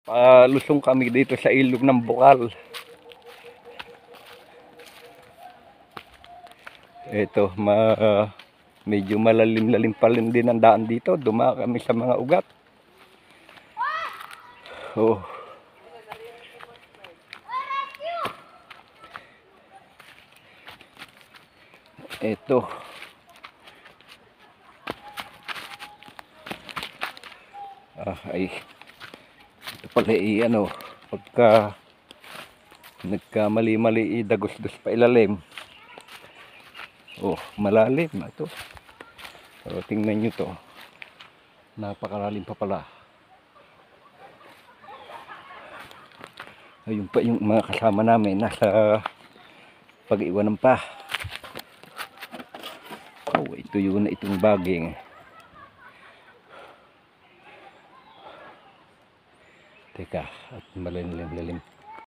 Palusong kami dito sa ilog ng Bukal. Ito, medyo malalim-lalim pa rin din ang daan dito. Dumaan kami sa mga ugat. Oh. Ito. Ay. Ito pala pagka nagkamali-mali dagos-dos pa ilalim. Oh, malalim ito. So, tingnan nyo to. Napakalalim pa pala. Ayun pa yung mga kasama namin nasa pag-iwanan pa. Oh, ito yun na itong baging. Teka, at malalim-lalim.